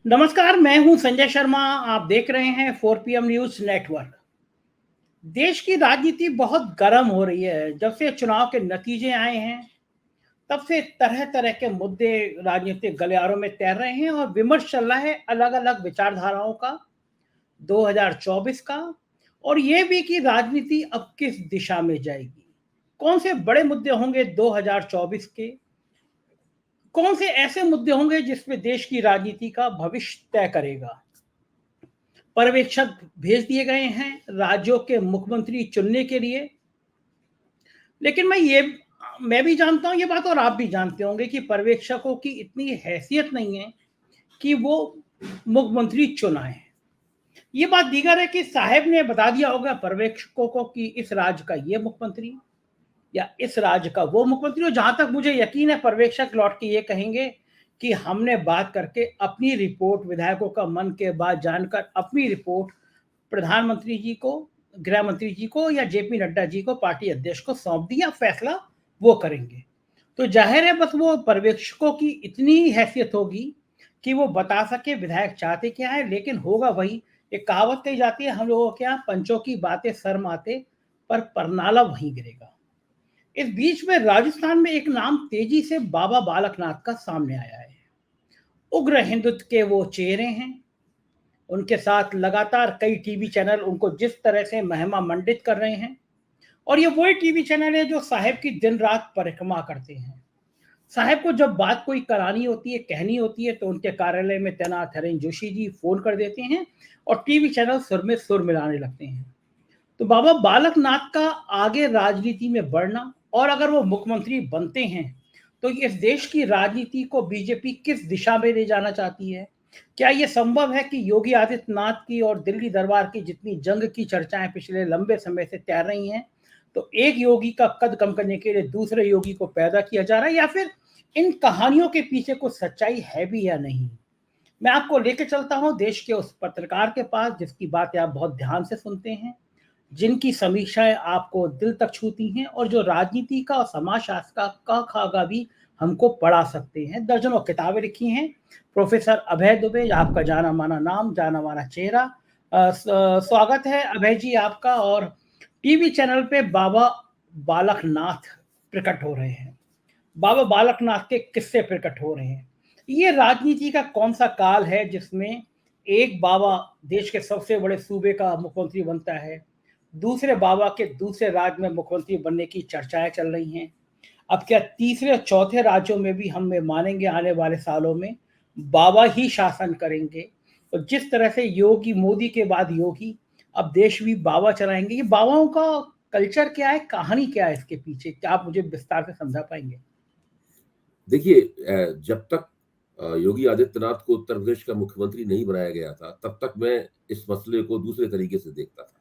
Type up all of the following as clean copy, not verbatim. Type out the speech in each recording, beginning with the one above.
नमस्कार, मैं हूं संजय शर्मा। आप देख रहे हैं 4 PM न्यूज नेटवर्क। देश की राजनीति बहुत गर्म हो रही है। जब से चुनाव के नतीजे आए हैं, तब से तरह तरह के मुद्दे राजनीतिक गलियारों में तैर रहे हैं और विमर्श चल रहा है अलग अलग विचारधाराओं का, 2024 का, और ये भी कि राजनीति अब किस दिशा में जाएगी। कौन से बड़े मुद्दे होंगे 2024 के, कौन से ऐसे मुद्दे होंगे जिसमें देश की राजनीति का भविष्य तय करेगा। पर्यवेक्षक भेज दिए गए हैं राज्यों के मुख्यमंत्री चुनने के लिए। लेकिन मैं भी जानता हूं ये बात, और आप भी जानते होंगे कि पर्यवेक्षकों की इतनी हैसियत नहीं है कि वो मुख्यमंत्री चुनाए। ये बात दीगर है कि साहब ने बता दिया होगा पर्यवेक्षकों को कि इस राज्य का ये मुख्यमंत्री या इस राज्य का वो मुख्यमंत्री। और जहां तक मुझे यकीन है, पर्यवेक्षक लौट के ये कहेंगे कि हमने बात करके अपनी रिपोर्ट, विधायकों का मन के बात जानकर अपनी रिपोर्ट प्रधानमंत्री जी को, गृह मंत्री जी को या जेपी नड्डा जी को, पार्टी अध्यक्ष को सौंप दिया, फैसला वो करेंगे। तो जाहिर है बस वो पर्यवेक्षकों की इतनी हैसियत होगी कि वो बता सके विधायक चाहते क्या है। लेकिन होगा वही, एक कहावत कही जाती है हम लोगों के यहाँ, पंचों की बातें शर्म आते पर परनाला वहीं गिरेगा। इस बीच में राजस्थान में एक नाम तेजी से बाबा बालकनाथ का सामने आया है। उग्र हिंदुत्व के वो चेहरे हैं। उनके साथ लगातार कई टीवी चैनल उनको जिस तरह से महिमा मंडित कर रहे हैं, और ये वही टीवी चैनल है जो साहब की दिन रात परिक्रमा करते हैं। साहब को जब बात कोई करानी होती है, कहनी होती है, तो उनके कार्यालय में तैनात हरेन जोशी जी फोन कर देते हैं और टीवी चैनल सुर में सुर मिलाने लगते हैं। तो बाबा बालकनाथ का आगे राजनीति में बढ़ना, और अगर वो मुख्यमंत्री बनते हैं तो इस देश की राजनीति को बीजेपी किस दिशा में ले जाना चाहती है। क्या ये संभव है कि योगी आदित्यनाथ की और दिल्ली दरबार की जितनी जंग की चर्चाएं पिछले लंबे समय से तैर रही हैं, तो एक योगी का कद कम करने के लिए दूसरे योगी को पैदा किया जा रहा है, या फिर इन कहानियों के पीछे कुछ सच्चाई है भी या नहीं। मैं आपको लेकर चलता हूं देश के उस पत्रकार के पास जिसकी बातें आप बहुत ध्यान से सुनते हैं, जिनकी समीक्षाएं आपको दिल तक छूती हैं, और जो राजनीति का और समाजशास्त्र का खागा भी हमको पढ़ा सकते हैं। दर्जनों किताबें लिखी हैं। प्रोफेसर अभय दुबे, आपका जाना माना नाम, जाना माना चेहरा। स्वागत है अभय जी आपका। और टीवी चैनल पे बाबा बालकनाथ प्रकट हो रहे हैं, बाबा बालकनाथ के किस्से प्रकट हो रहे हैं। ये राजनीति का कौन सा काल है जिसमें एक बाबा देश के सबसे बड़े सूबे का मुख्यमंत्री बनता है, दूसरे बाबा के दूसरे राज्य में मुख्यमंत्री बनने की चर्चाएं चल रही हैं। अब क्या तीसरे और चौथे राज्यों में भी हम मानेंगे आने वाले सालों में बाबा ही शासन करेंगे। और जिस तरह से योगी, मोदी के बाद योगी, अब देश भी बाबा चलाएंगे। ये बाबाओं का कल्चर क्या है, कहानी क्या है इसके पीछे, क्या आप मुझे विस्तार से समझा पाएंगे? देखिए, जब तक योगी आदित्यनाथ को उत्तर प्रदेश का मुख्यमंत्री नहीं बनाया गया था, तब तक मैं इस मसले को दूसरे तरीके से देखता था।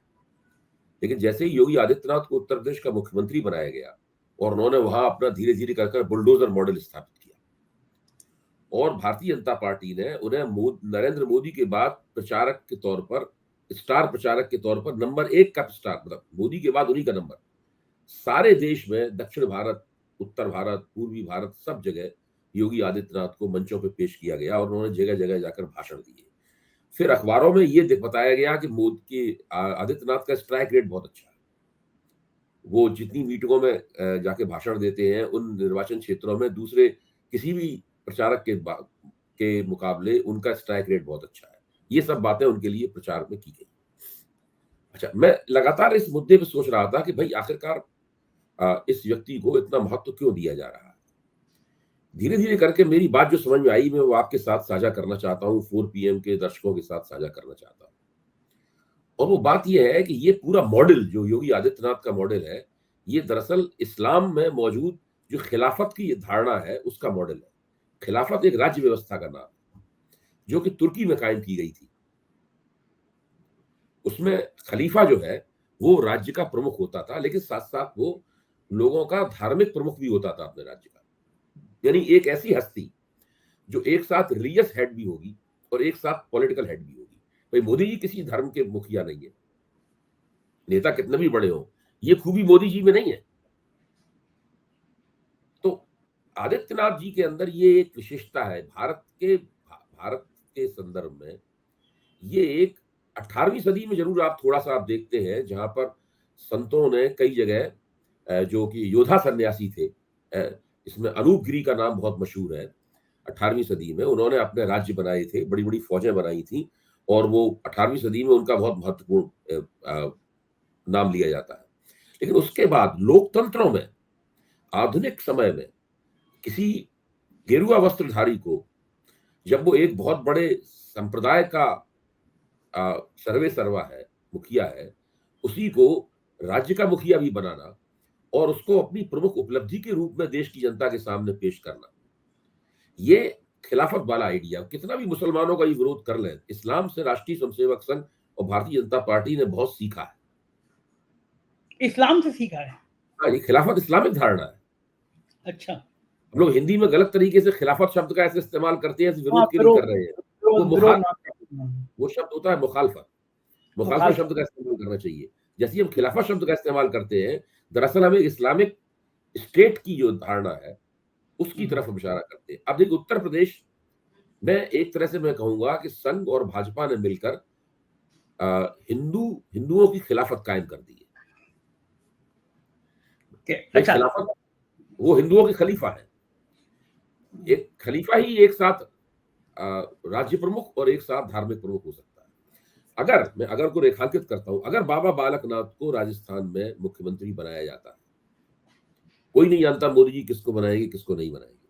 लेकिन जैसे ही योगी आदित्यनाथ को उत्तर प्रदेश का मुख्यमंत्री बनाया गया और उन्होंने वहां अपना धीरे धीरे कर बुलडोजर मॉडल स्थापित किया, और भारतीय जनता पार्टी ने उन्हें नरेंद्र मोदी के बाद प्रचारक के तौर पर, स्टार प्रचारक के तौर पर, नंबर 1 का स्टार, मतलब मोदी के बाद उन्हीं का नंबर, सारे देश में, दक्षिण भारत, उत्तर भारत, पूर्वी भारत, सब जगह योगी आदित्यनाथ को मंचों पे पेश किया गया और उन्होंने जगह जगह जाकर भाषण दिए। फिर अखबारों में ये बताया गया कि मोदी की, आदित्यनाथ का स्ट्राइक रेट बहुत अच्छा है। वो जितनी मीटिंगों में जाके भाषण देते हैं, उन निर्वाचन क्षेत्रों में दूसरे किसी भी प्रचारक के मुकाबले उनका स्ट्राइक रेट बहुत अच्छा है। ये सब बातें उनके लिए प्रचार में की गई। अच्छा, मैं लगातार इस मुद्दे पे सोच रहा था कि भाई आखिरकार इस व्यक्ति को इतना महत्व क्यों दिया जा रहा है। धीरे धीरे करके मेरी बात जो समझ में आई, मैं वो आपके साथ साझा करना चाहता हूँ, 4 PM के दर्शकों के साथ साझा करना चाहता हूँ। और वो बात ये है कि ये पूरा मॉडल जो योगी आदित्यनाथ का मॉडल है, ये दरअसल इस्लाम में मौजूद जो खिलाफत की धारणा है उसका मॉडल है। खिलाफत एक राज्य व्यवस्था का नाम है जो कि तुर्की में कायम की गई थी। उसमें खलीफा जो है वो राज्य का प्रमुख होता था, लेकिन साथ साथ वो लोगों का धार्मिक प्रमुख भी होता था अपने राज्य का। यानी एक ऐसी हस्ती जो एक साथ रिलीजियस हेड भी होगी और एक साथ पॉलिटिकल हेड भी होगी। भाई मोदी जी किसी धर्म के मुखिया नहीं है, नेता कितने भी बड़े हो, ये खूबी मोदी जी में नहीं है। तो आदित्यनाथ जी के अंदर ये एक विशेषता है। भारत के संदर्भ में ये एक 18वीं सदी में जरूर आप थोड़ा सा आप देखते हैं जहां पर संतों ने कई जगह जो कि योद्धा सन्यासी थे, इसमें अनूप गिरी का नाम बहुत मशहूर है। 18वीं सदी में उन्होंने अपने राज्य बनाए थे, बड़ी बड़ी फौजें बनाई थी और वो 18वीं सदी में उनका बहुत महत्वपूर्ण नाम लिया जाता है। लेकिन उसके बाद लोकतंत्रों में आधुनिक समय में किसी गेरुआ वस्त्रधारी को जब वो एक बहुत बड़े संप्रदाय का सर्वे सर्वा है, मुखिया है, उसी को राज्य का मुखिया भी बनाना और उसको अपनी प्रमुख उपलब्धि के रूप में देश की जनता के सामने पेश करना, ये खिलाफत वाला आइडिया कितना भी मुसलमानों का ये विरोध कर लें, इस्लाम से राष्ट्रीय स्वयंसेवक संघ और भारतीय जनता पार्टी ने बहुत सीखा है। इस्लाम से सीखा है? हाँ, ये खिलाफत इस्लामिक धारणा है। अच्छा। हम लोग हिंदी में गलत तरीके से खिलाफत शब्द का ऐसे इस्तेमाल करते हैं, विरोध के लिए कर रहे हैं। वो शब्द होता है मुखालफत। मुखालफत शब्द का इस्तेमाल करना चाहिए। जैसे हम खिलाफत शब्द का इस्तेमाल करते हैं, दरअसल हमें इस्लामिक स्टेट की जो धारणा है उसकी तरफ हम इशारा करते हैं। अब देखिए उत्तर प्रदेश में एक तरह से मैं कहूंगा कि संघ और भाजपा ने मिलकर हिंदुओं की खिलाफत कायम कर दी है। अच्छा। खिलाफत वो हिंदुओं के खलीफा है। एक खलीफा ही एक साथ राज्य प्रमुख और एक साथ धार्मिक प्रमुख हो सकता है। अगर को रेखांकित करता हूं, अगर बाबा बालकनाथ को राजस्थान में मुख्यमंत्री बनाया जाता है, कोई नहीं जानता मोदी जी किसको बनाएंगे किसको नहीं बनाएंगे,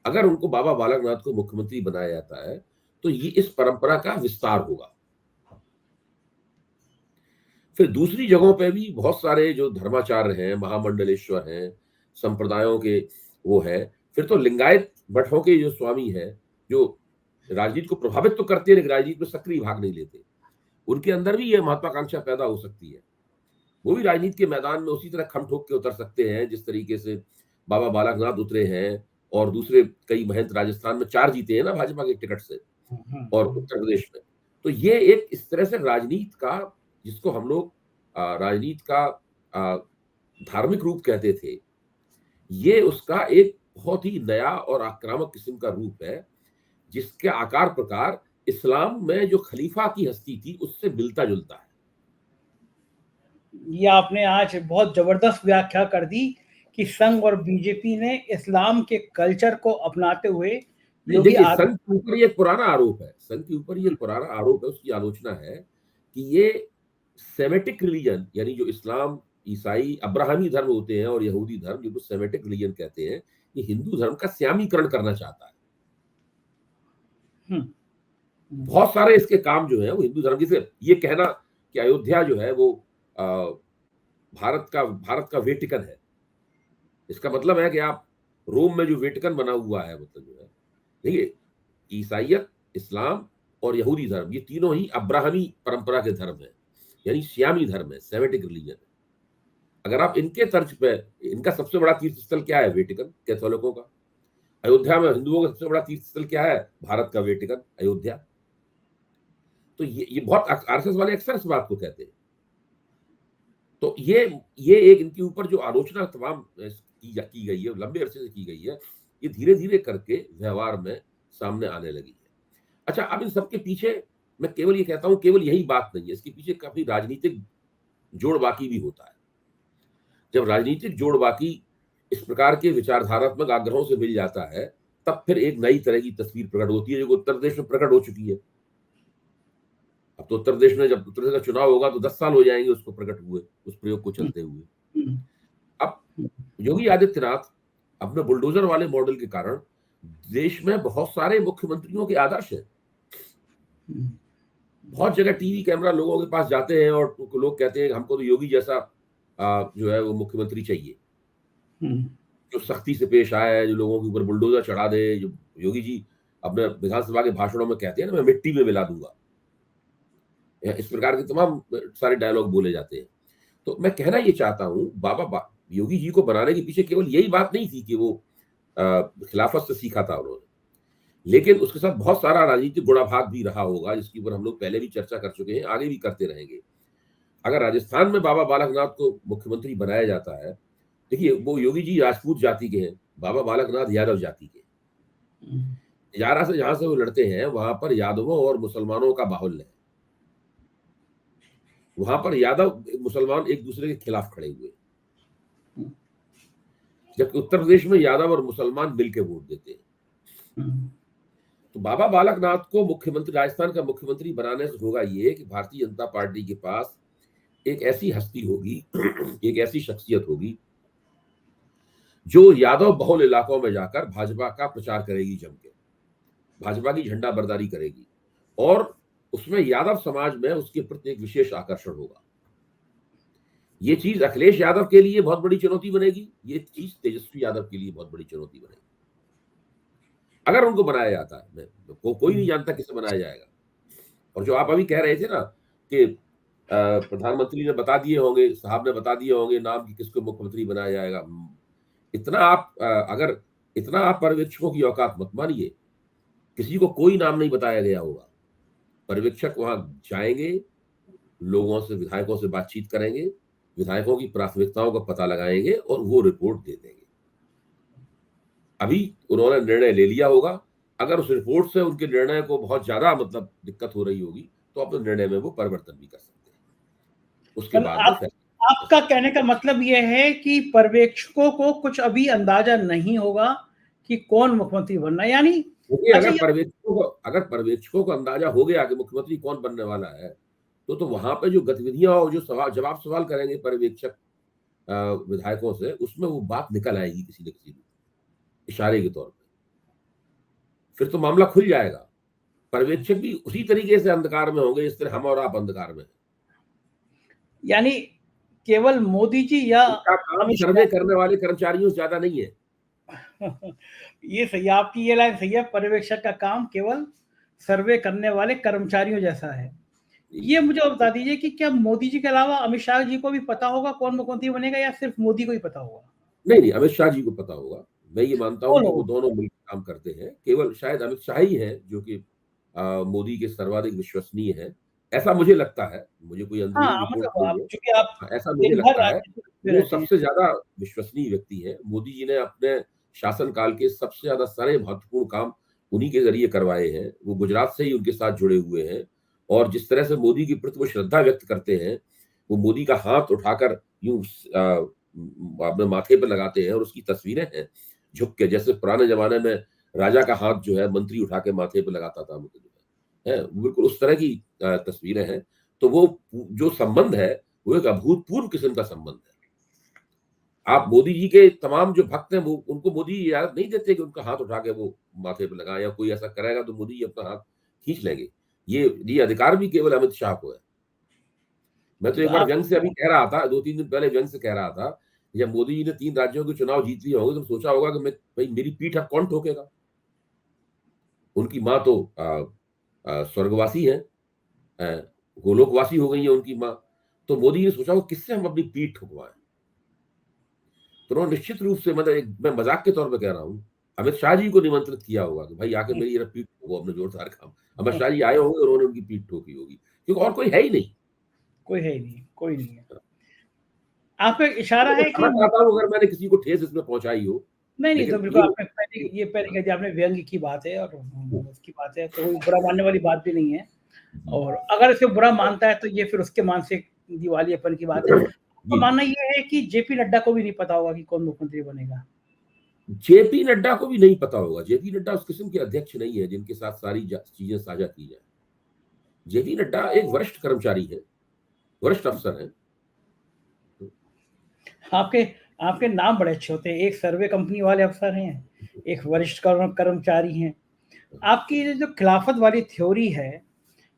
अगर उनको बाबा बालकनाथ को मुख्यमंत्री बनाया जाता है तो ये इस परंपरा का विस्तार होगा। फिर दूसरी जगहों पे भी बहुत सारे जो धर्माचार्य हैं, महामंडलेश्वर हैं, संप्रदायों के वो है, फिर तो लिंगायत मठों के जो स्वामी हैं, जो राजनीति को प्रभावित तो करते हैं लेकिन राजनीति में सक्रिय भाग नहीं लेते, उनके अंदर भी यह महत्वाकांक्षा पैदा हो सकती है। वो भी राजनीति के मैदान में उसी तरह खम ठोक के उतर सकते हैं जिस तरीके से बाबा बालकनाथ उतरे हैं और दूसरे कई महंत राजस्थान में 4 जीते हैं ना भाजपा के टिकट से और उत्तर प्रदेश में। तो ये एक इस तरह से राजनीति का, जिसको हम लोग राजनीति का धार्मिक रूप कहते थे, ये उसका एक बहुत ही नया और आक्रामक किस्म का रूप है जिसके आकार प्रकार इस्लाम में जो खलीफा की हस्ती थी उससे मिलता जुलता है। ये आपने आज बहुत जबरदस्त व्याख्या कर दी कि संघ और बीजेपी ने इस्लाम के कल्चर को अपनाते हुए संघ के ऊपर ये पुराना आरोप है, संघ के ऊपर ये पुराना आरोप है, उसकी आलोचना है कि ये सेमेटिक रिलीजन, यानी जो इस्लाम, ईसाई, अब्राहमी धर्म होते हैं और यहूदी धर्म, जिनको सेमेटिक रिलीजन कहते हैं, ये हिंदू धर्म का श्यामीकरण करना चाहता है। बहुत सारे इसके काम जो है वो हिंदू धर्म, जैसे ये कहना कि अयोध्या जो है वो भारत का वेटिकन है, इसका मतलब है कि आप रोम में जो वेटिकन बना हुआ है, मतलब जो है, देखिए ईसाइयत, इस्लाम और यहूदी धर्म, ये तीनों ही अब्राहमी परंपरा के धर्म है, यानी श्यामी धर्म है, सेमेटिक रिलीजन है। अगर आप इनके तर्ज पे, इनका सबसे बड़ा तीर्थ स्थल क्या है? वेटिकन, कैथोलिकों का। अयोध्या में हिंदुओं का सबसे बड़ा तीर्थ स्थल क्या है? भारत का वेटिकन, अयोध्या। तो ये बहुत आरएसएस वाले अक्सर इस बात को कहते हैं। तो ये एक इनके ऊपर जो आलोचना तमाम की गई है, लंबे अरसे से की गई है, ये धीरे धीरे करके व्यवहार में सामने आने लगी है। अच्छा, अब इन सबके पीछे मैं केवल ये कहता हूं, केवल यही बात नहीं है, इसके पीछे काफी राजनीतिक जोड़ बाकी भी होता है। जब राजनीतिक जोड़ बाकी इस प्रकार के विचारधारात्मक आग्रहों से मिल जाता है, तब फिर एक नई तरह की तस्वीर प्रकट होती है, जो उत्तर प्रदेश में प्रकट हो चुकी है। अब तो उत्तर प्रदेश में जब उत्तर प्रदेश का चुनाव होगा तो 10 साल हो जाएंगे उसको प्रकट हुए, उस प्रयोग को चलते हुए। अब योगी आदित्यनाथ अपने बुलडोजर वाले मॉडल के कारण देश में बहुत सारे मुख्यमंत्रियों के आदर्श हैं। बहुत जगह टीवी कैमरा लोगों के पास जाते हैं और लोग कहते हैं हमको तो योगी जैसा जो है वो मुख्यमंत्री चाहिए, जो सख्ती से पेश आए, जो लोगों के ऊपर बुलडोजर चढ़ा दे। जो योगी जी अपने विधानसभा के भाषणों में कहते हैं ना, मैं मिट्टी में मिला दूंगा, इस प्रकार के तमाम सारे डायलॉग बोले जाते हैं। तो मैं कहना ये चाहता हूं, बाबा योगी जी को बनाने के पीछे केवल यही बात नहीं थी कि वो खिलाफत से सीखा था उन्होंने, लेकिन उसके साथ बहुत सारा राजनीतिक गुणाभाग भी रहा होगा, जिसके ऊपर हम लोग पहले भी चर्चा कर चुके हैं, आगे भी करते रहेंगे। अगर राजस्थान में बाबा बालकनाथ को मुख्यमंत्री बनाया जाता है, देखिए वो योगी जी राजपूत जाति के हैं, बाबा बालकनाथ यादव जाति के, तिजारा से जहां से वो लड़ते हैं वहां पर यादवों और मुसलमानों का बाहुल्य है। वहां पर यादव मुसलमान एक दूसरे के खिलाफ खड़े हुए, जबकि उत्तर प्रदेश में यादव और मुसलमान मिलकर वोट देते हैं। तो बाबा बालकनाथ को मुख्यमंत्री, राजस्थान का मुख्यमंत्री बनाने से होगा ये कि भारतीय जनता पार्टी के पास एक ऐसी हस्ती होगी, एक ऐसी शख्सियत होगी जो यादव बहुल इलाकों में जाकर भाजपा का प्रचार करेगी, जम के भाजपा की झंडा बरदारी करेगी, और उसमें यादव समाज में उसके प्रति एक विशेष आकर्षण होगा। ये चीज अखिलेश यादव के लिए बहुत बड़ी चुनौती बनेगी, ये चीज तेजस्वी यादव के लिए बहुत बड़ी चुनौती बनेगी अगर उनको बनाया जाता है। कोई नहीं जानता किसे बनाया जाएगा। और जो आप अभी कह रहे थे ना कि प्रधानमंत्री ने बता दिए होंगे, साहब ने बता दिए होंगे नाम कि किसको मुख्यमंत्री बनाया जाएगा, इतना आप अगर इतना आप पर्यवेक्षकों की औकात मत मानिए। किसी को कोई नाम नहीं बताया गया होगा। पर्यवेक्षक वहां जाएंगे, लोगों से, विधायकों से बातचीत करेंगे, विधायकों की प्राथमिकताओं का पता लगाएंगे और वो रिपोर्ट दे देंगे। अभी उन्होंने निर्णय ले लिया होगा, अगर उस रिपोर्ट से उनके निर्णय को बहुत ज्यादा मतलब दिक्कत हो रही होगी तो अपने निर्णय में वो परिवर्तन भी कर सकते हैं। उसके बाद में आपका कहने का मतलब ये है कि पर्यवेक्षकों को कुछ अभी अंदाजा नहीं होगा कि कौन मुख्यमंत्री बनना, यानी अच्छा, अगर पर्यवेक्षकों को अंदाजा हो गया कि मुख्यमंत्री कौन बनने वाला है, तो वहां पे जो गतिविधियां और जो जवाब सवाल करेंगे पर्यवेक्षक विधायकों से, उसमें वो बात निकल आएगी किसी न किसी इशारे के तौर पे। फिर तो मामला खुल जाएगा। पर्यवेक्षक भी उसी तरीके से अंधकार में होंगे जिस तरह हम और आप अंधकार में। यानी केवल मोदी जी या काम सर्वे करने वाले कर्मचारियों से ज्यादा नहीं है। ये सही, आपकी ये लाइन सही है। पर्यवेक्षक का काम केवल सर्वे करने वाले कर्मचारियों जैसा है। ये मुझे बता दीजिए कि क्या मोदी जी के अलावा अमित शाह जी को भी पता होगा कौन मुख्यमंत्री बनेगा, या सिर्फ मोदी को ही पता होगा? नहीं, अमित शाह जी को पता होगा। मैं ये मानता हूं कि वो दोनों मिलकर काम करते हैं। केवल शायद अमित शाह ही है जो कि मोदी के सर्वाधिक विश्वसनीय है, ऐसा मुझे लगता है। मुझे कोई अंदरूनी रिपोर्ट नहीं है, ऐसा मुझे लगता है। वो सबसे ज्यादा विश्वसनीय व्यक्ति है। मोदी जी ने अपने शासनकाल के सबसे ज्यादा सारे महत्वपूर्ण काम उन्हीं के जरिए करवाए हैं। वो गुजरात से ही उनके साथ जुड़े हुए हैं, और जिस तरह से मोदी के प्रति वो श्रद्धा व्यक्त करते हैं, वो मोदी का हाथ उठाकर यूं अपने माथे पर लगाते हैं, और उसकी तस्वीरें हैं झुक के, जैसे पुराने जमाने में राजा का हाथ जो है मंत्री उठा के माथे पर लगाता था, है बिल्कुल उस तरह की तस्वीरें हैं। तो वो जो संबंध है वो एक अभूतपूर्व किस्म का संबंध है। आप मोदी जी के तमाम जो भक्त हैं, वो उनको मोदी इजाजत नहीं देते कि उनका हाथ उठा के वो माथे पर लगाए, या कोई ऐसा करेगा तो मोदी जी अपना हाथ खींच लेंगे। ये अधिकार भी केवल अमित शाह को है। मैं तो एक बार व्यंग से अभी कह रहा था, 2-3 दिन पहले व्यंग से कह रहा था, जब मोदी जी ने 3 राज्यों के चुनाव जीत लिए होंगे तो सोचा होगा कि मैं, भाई मेरी पीठ अब कौन ठोकेगा। उनकी माँ तो स्वर्गवासी है, गोलोकवासी हो गई है उनकी माँ। तो मोदी ने सोचा होगा किससे हम अपनी पीठ ठुकवाएं। तो उन्होंने निश्चित रूप से, मतलब मैं मजाक के तौर पर कह रहा हूँ, अमित शाह जी को निमंत्रित किया होगा कि भाई आके मेरी पीठ ठोको, अपने जोरदार काम। अमित शाह जी आए होंगे और उन्होंने उनकी पीठ ठोकी होगी, क्योंकि और कोई है ही नहीं। कोई है ही नहीं, कोई नहीं है। आपका इशारा है कि अगर मैंने किसी को ठेस इसमें पहुंचाई हो। नहीं, तो बिल्कुल आपने पहले कह दिया, आपने व्यंग्य की बात है और उसकी बात है, तो कोई बुरा मानने वाली बात भी नहीं है। और अगर इसे बुरा मानता है तो ये फिर उसके मानसिक दिवालियेपन की बात है। तो मानना ये है कि जेपी नड्डा को भी नहीं पता होगा कि कौन मुख्यमंत्री बनेगा। जेपी नड्डा को भी नहीं पता होगा। जेपी नड्डा उस किस्म के अध्यक्ष नहीं है जिनके साथ सारी चीजें साझा की जाए। जेपी नड्डा एक वरिष्ठ कर्मचारी है, वरिष्ठ अफसर है। आपके नाम बड़े अच्छे होते हैं। एक सर्वे कंपनी वाले अफसर हैं, एक वरिष्ठ कर्मचारी हैं। आपकी जो खिलाफत वाली थ्योरी है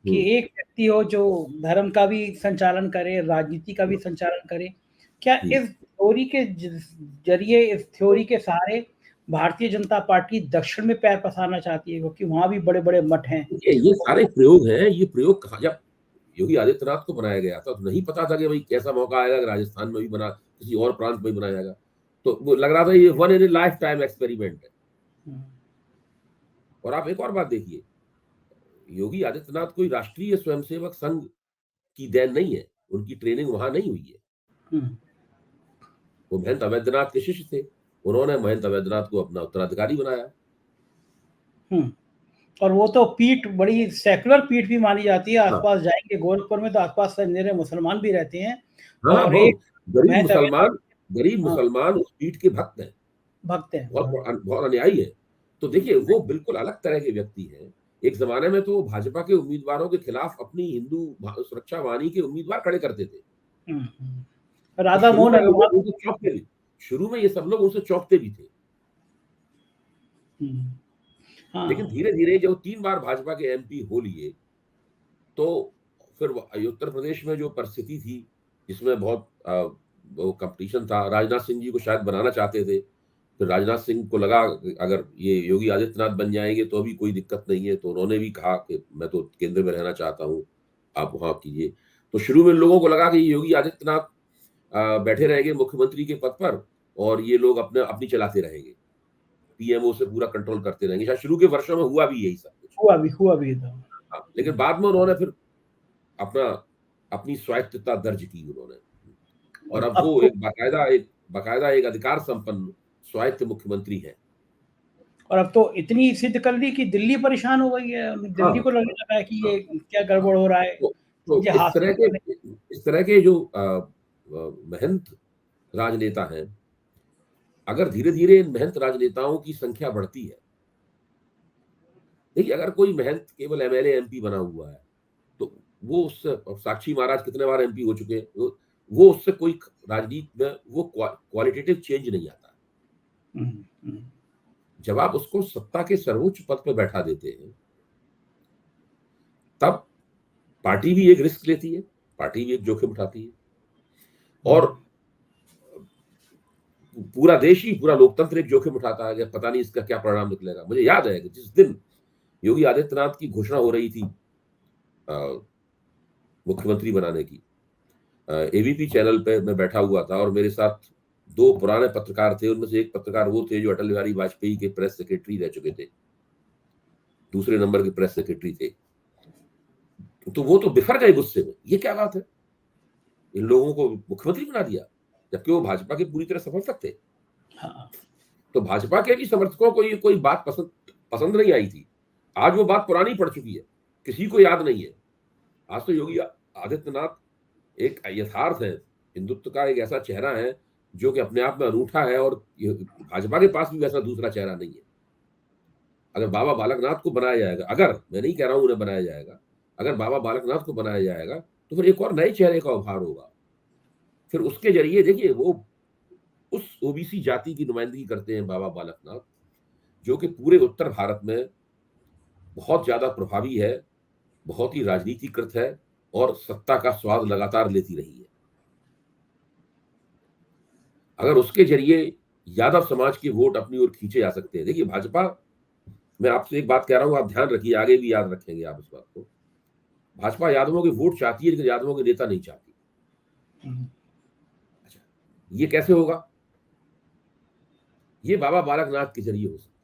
कि एक व्यक्ति हो जो धर्म का भी संचालन करे, राजनीति का भी संचालन करे, क्या इस थ्योरी के जरिए, इस थ्योरी के सहारे भारतीय जनता पार्टी दक्षिण में पैर पसारना चाहती है, क्योंकि वहां भी बड़े बड़े मठ हैं? ये सारे प्रयोग हैं। ये प्रयोग जब योगी आदित्यनाथ को बनाया गया था तो नहीं पता था कि भाई कैसा मौका आएगा, राजस्थान में भी बना, किसी और प्रांत में भी बनाया जाएगा। तो वो लग रहा था ये one in life time experiment है। और आप एक और बात देखिए, योगी आदित्यनाथ कोई राष्ट्रीय स्वयंसेवक संघ की देन नहीं है। उनकी ट्रेनिंग वहां नहीं हुई है। वो महंत अवैधनाथ के शिष्य थे। उन्होंने महंत अवैधनाथ को अपना उत्तराधिकारी बनाया। और वो तो पीठ बड़ी सेकुलर पीठ भी मानी जाती है। हाँ आसपास जाएंगे गोरखपुर में तो आसपास निरे मुसलमान भी रहते हैं हाँ, और एक बहुत गरीब मैं मुसलमान, गरीब हाँ मुसलमान उस पीठ के भक्त हैं, भक्त हैं। बहुत बहुत अनुयायी है। तो देखिए वो बिल्कुल अलग तरह के व्यक्ति हैं। एक जमाने में तो वो भाजपा के उम्मीदवारों के खिलाफ अपनी हिंदू सुरक्षा वाहिनी के उम्मीदवार खड़े करते थे। तो राधा मोहन अग्रवाल। शुरू में ये सब लोग उनसे चौंकते भी थे। लेकिन हाँ धीरे धीरे जब 3 बार भाजपा के एमपी हो लिए, तो फिर उत्तर प्रदेश में जो परिस्थिति थी, जिसमें बहुत वो कंपटीशन था, राजनाथ सिंह जी को शायद बनाना चाहते थे। फिर राजनाथ सिंह को लगा अगर ये योगी आदित्यनाथ बन जाएंगे तो भी कोई दिक्कत नहीं है, तो उन्होंने भी कहा कि मैं तो केंद्र में रहना चाहता हूँ, आप वहां कीजिए। तो शुरू में लोगों को लगा कि योगी आदित्यनाथ बैठे रहेंगे मुख्यमंत्री के पद पर और ये लोग अपने अपनी चलाते रहेंगे, पीएमओ से पूरा कंट्रोल करते रहेंगे। शायद शुरू के वर्षों में हुआ भी यही सब कुछ। हुआ भी था। हाँ, लेकिन बाद में उन्होंने फिर अपना अपनी स्वायत्तता दर्ज की उन्होंने, और अब वो एक बाकायदा एक अधिकार संपन्न स्वायत्त मुख्यमंत्री है। और अब तो इतनी सिद्ध कर दी कि दिल्ली परेशान हो गई है। हाँ दिल्ली को लगने लगा है कि हाँ ये क्या हाँ। गड़बड़ हो रहा है, तो ये हासिल करने। इस तरह के जो महंत राजनेता हैं, अगर धीरे धीरे इन महंत राजनेताओं की संख्या बढ़ती है, देखिए अगर कोई महंत केवल एमएलए एमपी बना हुआ है, तो वो उससे, साक्षी महाराज कितने बार एमपी हो चुके हैं, वो उससे कोई राजनीति में वो क्वालिटेटिव चेंज नहीं आता। जब आप उसको सत्ता के सर्वोच्च पद पर बैठा देते हैं, तब पार्टी भी एक रिस्क लेती है, पार्टी भी एक जोखिम उठाती है, और पूरा देश ही, पूरा लोकतंत्र एक जोखिम उठाता है कि पता नहीं इसका क्या परिणाम निकलेगा। मुझे याद है कि जिस दिन योगी आदित्यनाथ की घोषणा हो रही थी मुख्यमंत्री बनाने की, एबीपी चैनल पे मैं बैठा हुआ था और मेरे साथ 2 पुराने पत्रकार थे। उनमें से एक पत्रकार वो थे जो अटल बिहारी वाजपेयी के प्रेस सेक्रेटरी रह चुके थे, दूसरे नंबर के प्रेस सेक्रेटरी थे। तो वो तो बिफर गए गुस्से में, ये क्या बात है, इन लोगों को मुख्यमंत्री बना दिया, जबकि वो भाजपा के पूरी तरह समर्थक थे। तो भाजपा के भी समर्थकों को ये कोई बात पसंद नहीं आई थी। आज वो बात पुरानी पड़ चुकी है, किसी को याद नहीं है। आज तो योगी आदित्यनाथ एक यथार्थ है, हिंदुत्व का एक ऐसा चेहरा है जो कि अपने आप में अनूठा है, और भाजपा के पास भी वैसा दूसरा चेहरा नहीं है। अगर बाबा बालकनाथ को बनाया जाएगा, अगर, मैं नहीं कह रहा हूं उन्हें बनाया जाएगा, अगर बाबा बालकनाथ को बनाया जाएगा तो फिर एक और नए चेहरे का उभार होगा। फिर उसके जरिए देखिए वो उस ओबीसी जाति की नुमाइंदगी करते हैं बाबा बालकनाथ, जो कि पूरे उत्तर भारत में बहुत ज्यादा प्रभावी है, बहुत ही राजनीतिकृत है, और सत्ता का स्वाद लगातार लेती रही है। अगर उसके जरिए यादव समाज के वोट अपनी ओर खींचे जा सकते हैं। देखिए भाजपा, मैं आपसे एक बात कह रहा हूं, आप ध्यान रखिए, आगे भी याद रखेंगे आप इस बात को। भाजपा यादवों के वोट चाहती है, लेकिन यादवों के नेता नहीं चाहती। अच्छा, ये कैसे होगा? ये बाबा बालकनाथ के जरिए हो सकता है।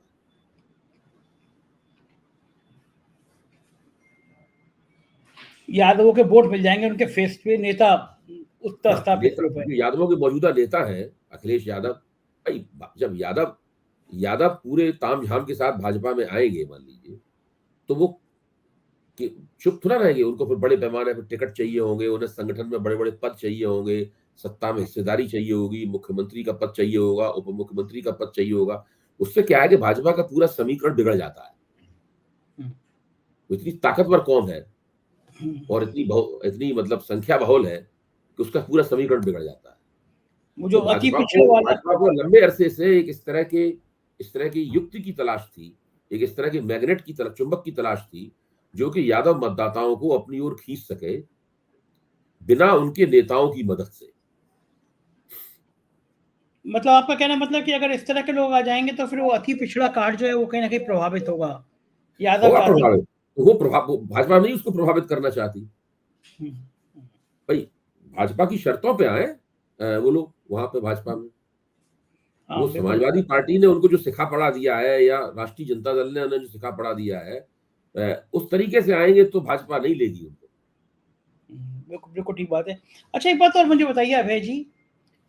यादवों के वोट मिल जाएंगे, उनके फेस पे नेता उत्तर स्थापित नेता, जो यादवों के मौजूदा नेता है अखिलेश यादव, भाई जब यादव पूरे तामझाम के साथ भाजपा में आएंगे, मान लीजिए, तो वो चुप थोड़ा रहेंगे। उनको फिर बड़े पैमाने पर टिकट चाहिए होंगे, उन्हें संगठन में बड़े बड़े पद चाहिए होंगे, सत्ता में हिस्सेदारी चाहिए होगी, मुख्यमंत्री का पद चाहिए होगा, उप मुख्यमंत्री का पद चाहिए होगा। उससे क्या है कि भाजपा का पूरा समीकरण बिगड़ जाता है। इतनी ताकतवर कौन है और इतनी मतलब संख्या बहुल है कि उसका पूरा समीकरण बिगड़ जाता है। वो जो तो अति पिछड़े वाला, भाजपा को लंबे अरसे से एक इस तरह की युक्ति की तलाश थी, एक इस तरह के मैग्नेट की तरह, चुंबक की तलाश थी, जो कि यादव मतदाताओं को अपनी ओर खींच सके बिना उनके नेताओं की मदद से। मतलब आपका कहना मतलब कि अगर इस तरह के लोग आ जाएंगे तो फिर वो अति पिछड़ा कास्ट जो है वो कहीं ना कहीं प्रभावित होगा, यादव होगा जाति। प्रभावित, वो भाजपा नहीं उसको प्रभावित करना चाहती। भाई भाजपा की शर्तों पे आए वो लोग वहां पे भाजपा में। वो समाजवादी पार्टी ने उनको जो सिखा पढ़ा दिया है, या राष्ट्रीय जनता दल ने उन्हें जो सिखा पढ़ा दिया है, उस तरीके से आएंगे तो भाजपा नहीं लेगी उनको। बिल्कुल ठीक बात है। अच्छा एक बात और मुझे बताइए अभय जी,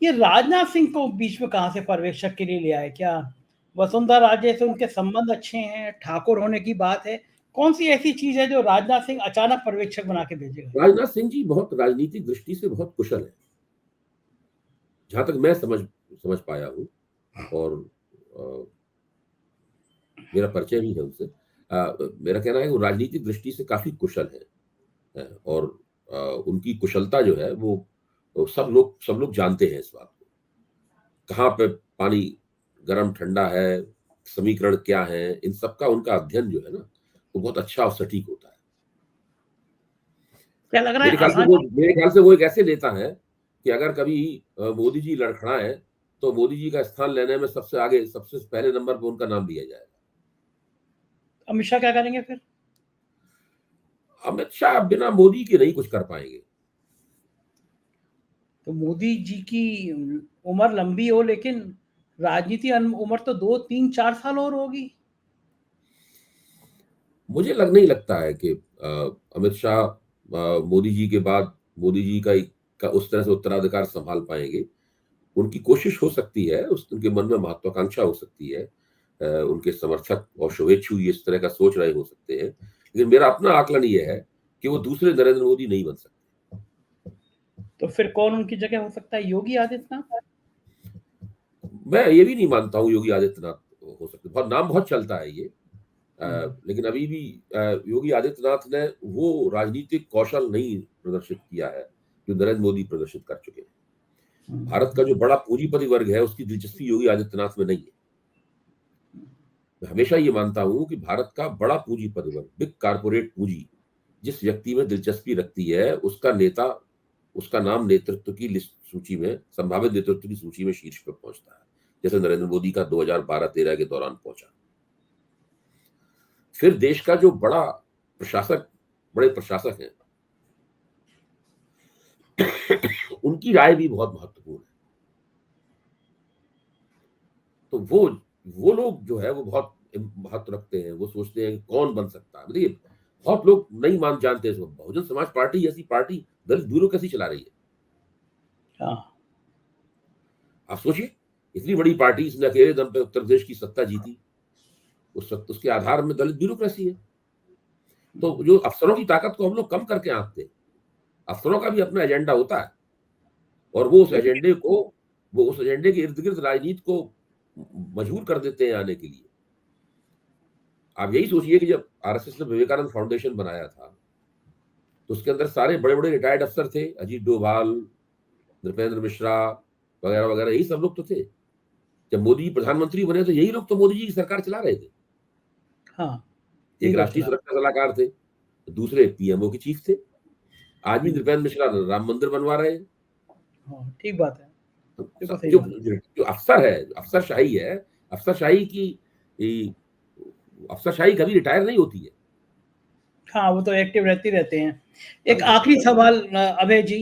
ये राजनाथ सिंह को बीच में कहां से पर्यवेक्षक के लिए ले आए? क्या वसुंधरा राजे से उनके संबंध अच्छे हैं, ठाकुर होने की बात है, कौन सी ऐसी चीज है जो राजनाथ सिंह अचानक पर्यवेक्षक बना के भेजेगा? राजनाथ सिंह जी बहुत राजनीतिक दृष्टि से बहुत कुशल है, जहां तक मैं समझ पाया हूँ, और मेरा परिचय भी है उनसे। मेरा कहना है कि वो राजनीतिक दृष्टि से काफी कुशल है, और उनकी कुशलता जो है वो सब लोग जानते हैं इस बात को, कहाँ पे पानी गर्म ठंडा है, समीकरण क्या है, इन सब का उनका अध्ययन जो है ना, वो बहुत अच्छा और सटीक होता है। क्या लग रहा है आसान? मेरे ख्याल से वो एक ऐसे नेता है कि अगर कभी मोदी जी लड़खड़ाए तो मोदी जी का स्थान लेने में सबसे आगे, सबसे पहले नंबर पर उनका नाम लिया जाएगा। अमित शाह क्या करेंगे फिर? अमित शाह बिना मोदी के नहीं कुछ कर पाएंगे। तो मोदी जी की उम्र लंबी हो, लेकिन राजनीति उम्र तो 2 3 4 साल और होगी। मुझे नहीं लगता है कि अमित शाह मोदी जी के बाद मोदी जी का उस तरह से उत्तराधिकार संभाल पाएंगे। उनकी कोशिश हो सकती है, उनके मन में महत्वाकांक्षा हो सकती है, उनके समर्थक और शुभेच्छु इस तरह का सोच रहे हो सकते हैं, लेकिन मेरा अपना आकलन यह है कि वो दूसरे नरेंद्र मोदी नहीं बन सकते। तो फिर कौन उनकी जगह हो सकता है? योगी आदित्यनाथ? मैं ये भी नहीं मानता हूँ योगी आदित्यनाथ हो सकते, बहुत नाम बहुत चलता है ये, लेकिन अभी भी योगी आदित्यनाथ ने वो राजनीतिक कौशल नहीं प्रदर्शित किया है जो नरेंद्र मोदी प्रदर्शित कर चुके हैं। भारत का जो बड़ा पूंजीपति वर्ग है उसकी दिलचस्पी योगी आदित्यनाथ में नहीं है। मैं हमेशा ये मानता हूं कि भारत का बड़ा पूंजीपति वर्ग, बिग कारपोरेट पूंजी, जिस व्यक्ति में दिलचस्पी रखती है उसका नाम नेतृत्व की लिस्ट सूची में, संभावित नेतृत्व की सूची में शीर्ष पर पहुंचता है, जैसे नरेंद्र मोदी का 2012-13 के दौरान पहुंचा। फिर देश का जो बड़े प्रशासक हैं उनकी राय भी बहुत महत्वपूर्ण है। तो वो लोग जो है वो बहुत महत्व रखते हैं, वो सोचते हैं कौन बन सकता है। देखिए, बहुत लोग नहीं जानते इसको, बहुजन समाज पार्टी जैसी पार्टी दलित ब्यूरोक्रेसी चला रही है। हाँ। आप सोचिए, इतनी बड़ी पार्टी, इसने अकेले दम पे उत्तर प्रदेश की सत्ता जीती, उस वक्त उसके आधार में दलित ब्यूरोक्रेसी है। तो जो अफसरों की ताकत को हम लोग कम करके आंकते हैं, अफसरों का भी अपना एजेंडा होता है, और वो उस एजेंडे के इर्द गिर्द राजनीति को मजबूर कर देते हैं आने के लिए। आप यही सोचिए कि जब आरएसएस ने विवेकानंद फाउंडेशन बनाया था तो उसके अंदर सारे बड़े बड़े रिटायर्ड अफसर थे, अजीत डोभाल, नृपेंद्र मिश्रा वगैरह वगैरह, यही सब लोग तो थे। जब मोदी जी प्रधानमंत्री बने तो यही लोग तो मोदी जी की सरकार चला रहे थे। हाँ, एक राष्ट्रीय सुरक्षा सलाहकार थे, दूसरे पीएमओ की चीफ थे। आज भी नृपेंद्र मिश्रा राम मंदिर बनवा रहे हैं। हाँ, ठीक बात है। तो जो अफसर है, अफसरशाही है, अफसरशाही कभी रिटायर नहीं होती है। हाँ, वो तो एक्टिव रहते हैं। एक आखिरी सवाल अभय जी,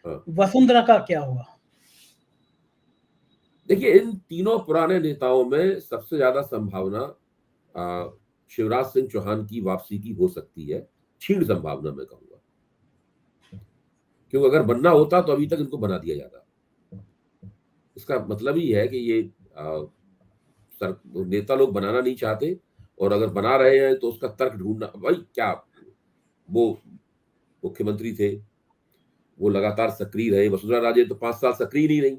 वसुंधरा का क्या हुआ? देखिए, इन तीनों पुराने नेताओं में सबसे ज्यादा संभावना शिवराज सिंह चौहान की वापसी की हो सकती है, क्षीण संभावना मैं कहूंगा, क्योंकि अगर बनना होता तो अभी तक इनको बना दिया जाता। इसका मतलब ही है कि ये नेता लोग बनाना नहीं चाहते, और अगर बना रहे हैं तो उसका तर्क ढूंढना, भाई क्या वो मुख्यमंत्री थे, वो लगातार सक्रिय रहे। वसुंधरा राजे तो 5 साल सक्रिय नहीं रही,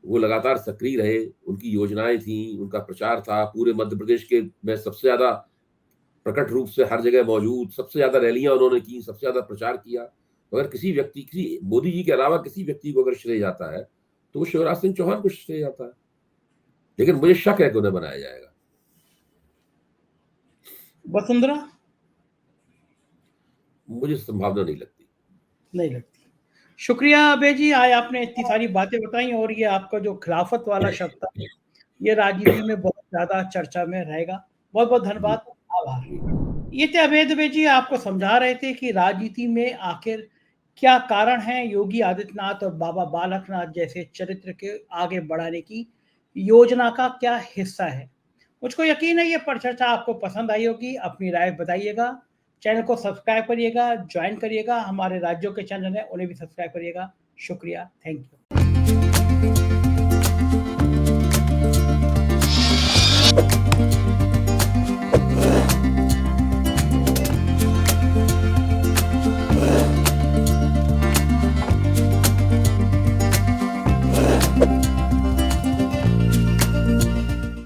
वो लगातार सक्रिय रहे, उनकी योजनाएं थी, उनका प्रचार था, पूरे मध्य प्रदेश के में सबसे ज्यादा प्रकट रूप से हर जगह मौजूद, सबसे ज्यादा रैलियां उन्होंने की, सबसे ज्यादा प्रचार किया। अगर किसी मोदी जी के अलावा किसी व्यक्ति को अगर श्रेय जाता है तो वो शिवराज सिंह चौहान को श्रेय जाता है, लेकिन मुझे शक है कि उन्हें बनाया जाएगा। वसुंधरा? मुझे संभावना नहीं लगती। शुक्रिया अभय जी, आज आपने इतनी सारी बातें बताई, और ये आपका जो खिलाफत वाला शब्द था, ये राजनीति में बहुत ज्यादा चर्चा में रहेगा। बहुत बहुत धन्यवाद, आभार। ये थे अभय दुबे जी, आपको समझा रहे थे कि राजनीति में आखिर क्या कारण है योगी आदित्यनाथ और बाबा बालकनाथ जैसे चरित्र के आगे बढ़ाने की योजना का क्या हिस्सा है। मुझको यकीन है ये परिचर्चा आपको पसंद आई होगी। अपनी राय बताइएगा, चैनल को सब्सक्राइब करिएगा, ज्वाइन करिएगा, हमारे राज्यों के चैनल हैं उन्हें भी सब्सक्राइब करिएगा। शुक्रिया, थैंक यू।